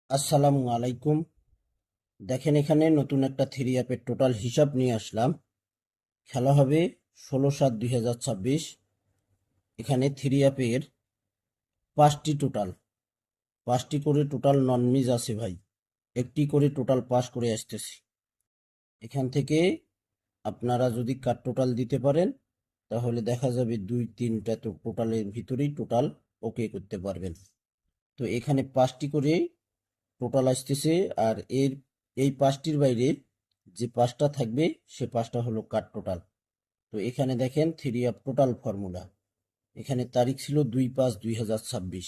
আসসালামু আলাইকুম। দেখেন, এখানে নতুন একটা থ্রি অ্যাপের টোটাল হিসাব নিয়ে আসলাম। খেলা হবে 16/7/2026। এখানে থ্রি অ্যাপের পাঁচটি করে টোটাল নন মিস আছে ভাই। একটি করে টোটাল পাস করে আসতেছি। এখান থেকে আপনারা যদি কার টোটাল দিতে পারেন, তাহলে দেখা যাবে 2-3টা তো টোটালের ভিতরেই টোটাল ওকে করতে পারবেন। তো এখানে 5টি করে টোটাল আসতেছে। আর এই 5টির বাইরে যে 5টা থাকবে, সে 5টা হলো কাট টোটাল। তো এখানে দেখেন থ্রি অফ টোটাল ফর্মুলা। এখানে তারিখ ছিল 2/5/2026।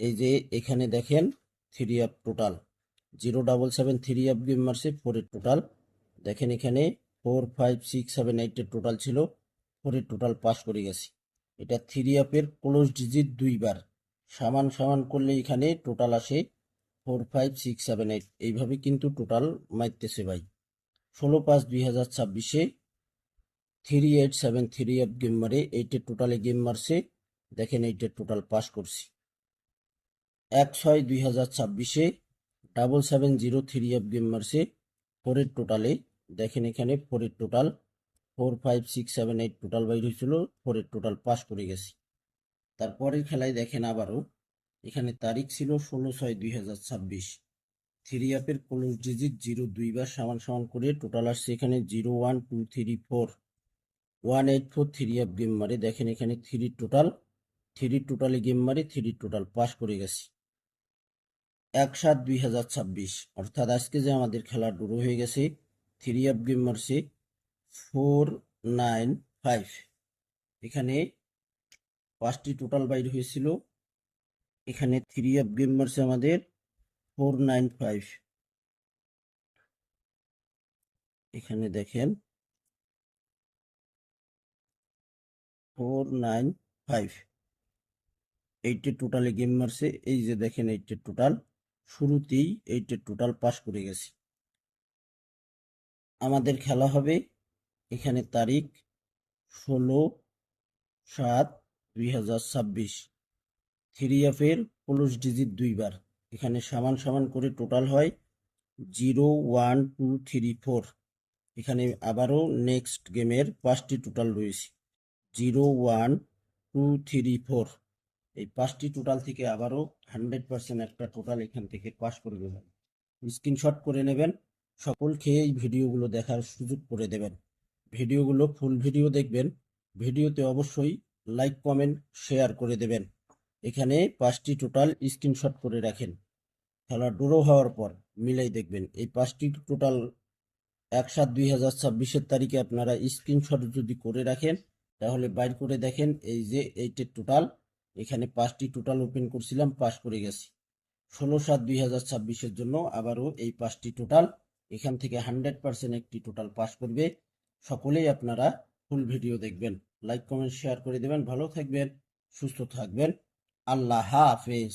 এই যে এখানে দেখেন three of total 077 three of game মারছে 4-এর টোটাল। দেখেন এখানে 4, 5, 6, 7, 8-এর টোটাল ছিল, 4-এর টোটাল পাস করে গেছি। এটা থ্রি অফের ক্লোজ ডিজিট দুইবার সমান সমান করলে এখানে টোটাল আসে 4, 5, 6, 7, 8। এইভাবে কিন্তু টোটাল মারতেছে ভাই। 16/5/2026-এ 3873 থ্রি অফ গেম মারে 8-এর টোটালে গেম মারছে। দেখেন 8-এর টোটাল পাস করছি। 1/6/2026-এ 770 থ্রি অফ গেম মারছে 4-এর টোটালে। দেখেন এখানে 4-এর টোটাল 4, 5, 6, 7, 8 টোটাল বাইর হয়েছিল, 4-এর টোটাল পাস করে গেছি। তারপরের খেলায় দেখেন আবারও এখানে তারিখ ছিল 16/6/2026। থ্রি অ্যাপের ক্লোজ ডিজিট 0 দুইবার সমান সমান করে টোটাল আসছে এখানে 0, 1, 2, 3, 4, 184 থ্রি অ্যাপ গেম মারে। দেখেন এখানে থ্রি টোটালে গেম মারে, থ্রি টোটাল পাস করে গেছি। 1/7/2026 অর্থাৎ আজকে যে আমাদের খেলা শুরু হয়ে গেছে, থ্রি অ্যাপ গেম মারছে 495। এখানে 5টি টোটাল বাইর হয়েছিল। এখানে থ্রি অ্যাপ গেম মারছে আমাদের 495। এখানে দেখেন 495 8-এর টোটালে গেম মারছে। এই যে দেখেন 8-এর টোটাল, শুরুতেই 8-এর টোটাল পাস করে গেছে। আমাদের খেলা হবে এখানে তারিখ 16/7/2026। থ্রি অফের ক্লোজ ডিজিট দুইবার এখানে সমান সমান করে টোটাল হয় 0, 1, 2, 3, 4। এখানে আবারও নেক্সট গেমের 5টি টোটাল রয়েছে 0, 1, 2, 3, 4। এই 5টি টোটাল থেকে আবারও 100% একটা টোটাল এখান থেকে পাস করে দেবেন। স্ক্রিনশট করে নেবেন। সকলকে এই ভিডিওগুলো দেখার সুযোগ করে দেবেন। ভিডিওগুলো ফুল ভিডিও দেখবেন। ভিডিওতে অবশ্যই লাইক, কমেন্ট, শেয়ার করে দেবেন। এখানে 5টি টোটাল স্ক্রিনশট করে রাখেন। খেলা ড্র হওয়ার পর মিলাই দেখবেন এই 5টি টোটাল 1/7/2026-এর তারিখে আপনারা স্ক্রিনশট যদি করে রাখেন, তাহলে বাইর করে দেখেন এই যে 8-এর টোটাল। এখানে 5টি টোটাল ওপেন করছিলাম, পাস করে গেছি। 16/7/2026-এর জন্য আবারও এই 5টি টোটাল এখান থেকে 100% একটি টোটাল পাস করবে। সকলেই আপনারা ফুল ভিডিও দেখবেন, লাইক, কমেন্ট, শেয়ার করে দেবেন। ভালো থাকবেন, সুস্থ থাকবেন। আল্লাহ হাফেজ।